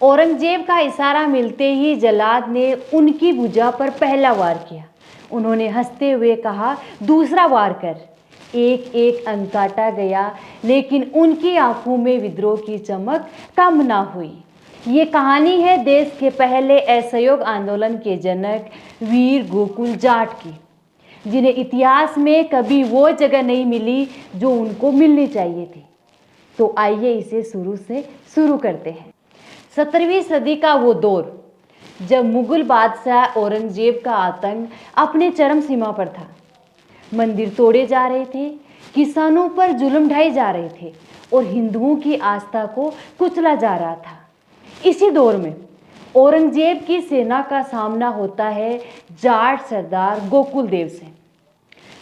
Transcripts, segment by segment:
औरंगजेब का इशारा मिलते ही जल्लाद ने उनकी भुजा पर पहला वार किया। उन्होंने हंसते हुए कहा, दूसरा वार कर। एक एक अंग काटा गया, लेकिन उनकी आंखों में विद्रोह की चमक कम ना हुई। ये कहानी है देश के पहले असहयोग आंदोलन के जनक वीर गोकुल जाट की, जिन्हें इतिहास में कभी वो जगह नहीं मिली जो उनको मिलनी चाहिए थी। तो आइए इसे शुरू से शुरू करते हैं। 17वीं सदी का वो दौर जब मुगल बादशाह औरंगजेब का आतंक अपने चरम सीमा पर था। मंदिर तोड़े जा रहे थे, किसानों पर जुल्म ढाए जा रहे थे और हिंदुओं की आस्था को कुचला जा रहा था। इसी दौर में औरंगजेब की सेना का सामना होता है जाट सरदार गोकुल देव से।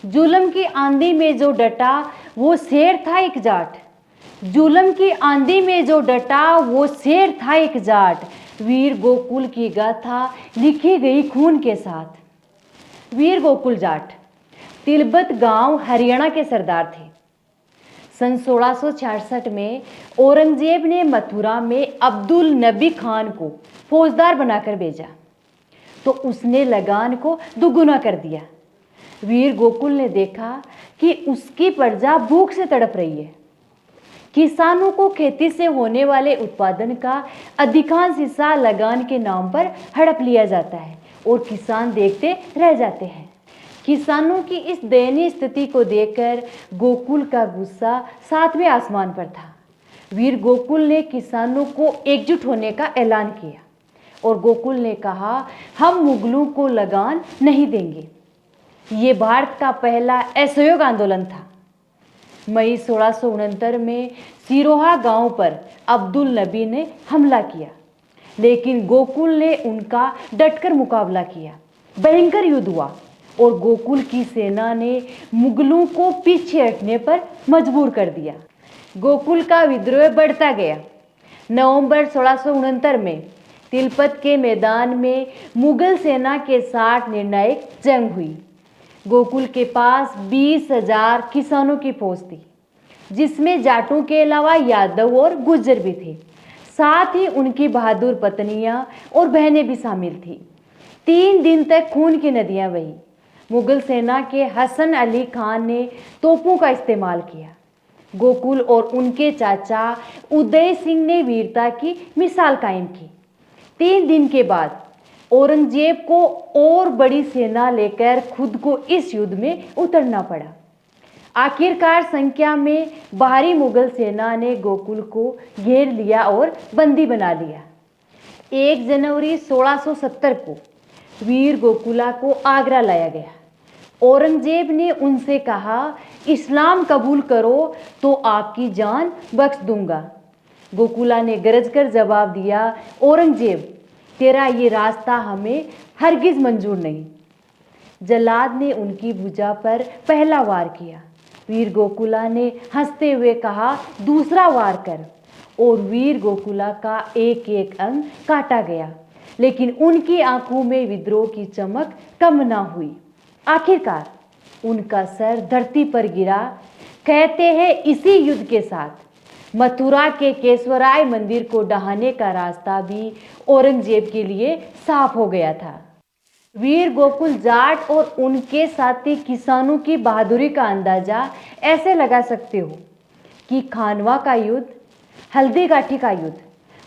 जुल्म की आंधी में जो डटा वो शेर था एक जाट। जुल्म की आंधी में जो डटा वो शेर था एक जाट। वीर गोकुल की गाथा लिखी गई खून के साथ। वीर गोकुल जाट तिलबत गांव हरियाणा के सरदार थे। सन 1666 में औरंगजेब ने मथुरा में अब्दुल नबी खान को फौजदार बनाकर भेजा तो उसने लगान को दुगुना कर दिया। वीर गोकुल ने देखा कि उसकी प्रजा भूख से तड़प रही है। किसानों को खेती से होने वाले उत्पादन का अधिकांश हिस्सा लगान के नाम पर हड़प लिया जाता है और किसान देखते रह जाते हैं। किसानों की इस दयनीय स्थिति को देखकर गोकुल का गुस्सा 7वें आसमान पर था। वीर गोकुल ने किसानों को एकजुट होने का ऐलान किया और गोकुल ने कहा, हम मुगलों को लगान नहीं देंगे। ये भारत का पहला असहयोग आंदोलन था। मई 1669 में सिरोहा गांव पर अब्दुल नबी ने हमला किया, लेकिन गोकुल ने उनका डटकर मुकाबला किया। भयंकर युद्ध हुआ और गोकुल की सेना ने मुगलों को पीछे हटने पर मजबूर कर दिया। गोकुल का विद्रोह बढ़ता गया। नवंबर 1669 में तिलपत के मैदान में मुगल सेना के साथ निर्णायक जंग हुई। गोकुल के पास 20,000 किसानों की फौज थी, जिसमें जाटों के अलावा यादव और गुर्जर भी थे। साथ ही उनकी बहादुर पत्नियां और बहनें भी शामिल थी। 3 दिन तक खून की नदियां बही। मुगल सेना के हसन अली खान ने तोपों का इस्तेमाल किया। गोकुल और उनके चाचा उदय सिंह ने वीरता की मिसाल कायम की। 3 दिन के बाद औरंगजेब को और बड़ी सेना लेकर खुद को इस युद्ध में उतरना पड़ा। आखिरकार संख्या में भारी मुगल सेना ने गोकुल को घेर लिया और बंदी बना लिया। 1 जनवरी 1670 को वीर गोकुला को आगरा लाया गया। औरंगजेब ने उनसे कहा, इस्लाम कबूल करो तो आपकी जान बख्श दूंगा। गोकुला ने गरज कर जवाब दिया, औरंगजेब तेरा ये रास्ता हमें हरगिज मंजूर नहीं। जल्लाद ने उनकी भुजा पर पहला वार किया। वीर गोकुला ने हंसते हुए कहा, दूसरा वार कर। और वीर गोकुला का एक एक अंग काटा गया, लेकिन उनकी आंखों में विद्रोह की चमक कम ना हुई। आखिरकार उनका सर धरती पर गिरा। कहते हैं इसी युद्ध के साथ मथुरा के केशवराय मंदिर को ढहाने का रास्ता भी औरंगजेब के लिए साफ हो गया था। वीर गोकुल जाट और उनके साथी किसानों की बहादुरी का अंदाजा ऐसे लगा सकते हो कि खानवा का युद्ध, हल्दीघाटी का युद्ध,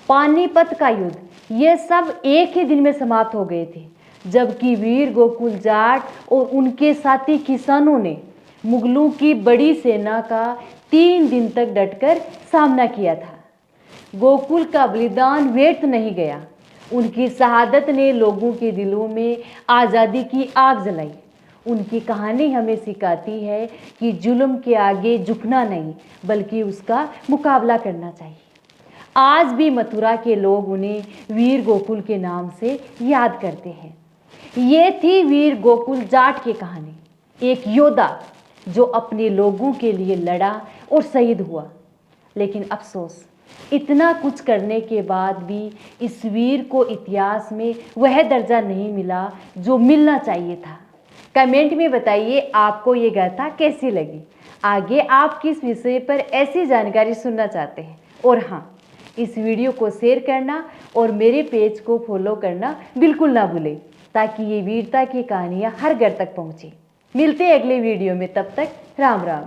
पानीपत का युद्ध, ये सब एक ही दिन में समाप्त हो गए थे, जबकि वीर गोकुल जाट और उनके साथी किसानों ने मुगलों की बड़ी सेना का 3 दिन तक डटकर सामना किया था। गोकुल का बलिदान व्यर्थ नहीं गया। उनकी शहादत ने लोगों के दिलों में आज़ादी की आग जलाई। उनकी कहानी हमें सिखाती है कि जुल्म के आगे झुकना नहीं, बल्कि उसका मुकाबला करना चाहिए। आज भी मथुरा के लोग उन्हें वीर गोकुल के नाम से याद करते हैं। ये थी वीर गोकुल जाट की कहानी, एक योद्धा जो अपने लोगों के लिए लड़ा और शहीद हुआ। लेकिन अफसोस, इतना कुछ करने के बाद भी इस वीर को इतिहास में वह दर्जा नहीं मिला जो मिलना चाहिए था। कमेंट में बताइए आपको ये गाथा कैसी लगी। आगे आप किस विषय पर ऐसी जानकारी सुनना चाहते हैं। और हाँ, इस वीडियो को शेयर करना और मेरे पेज को फॉलो करना बिल्कुल ना भूलें, ताकि ये वीरता की कहानियाँ हर घर तक पहुँचे। मिलते हैं अगले वीडियो में, तब तक राम राम।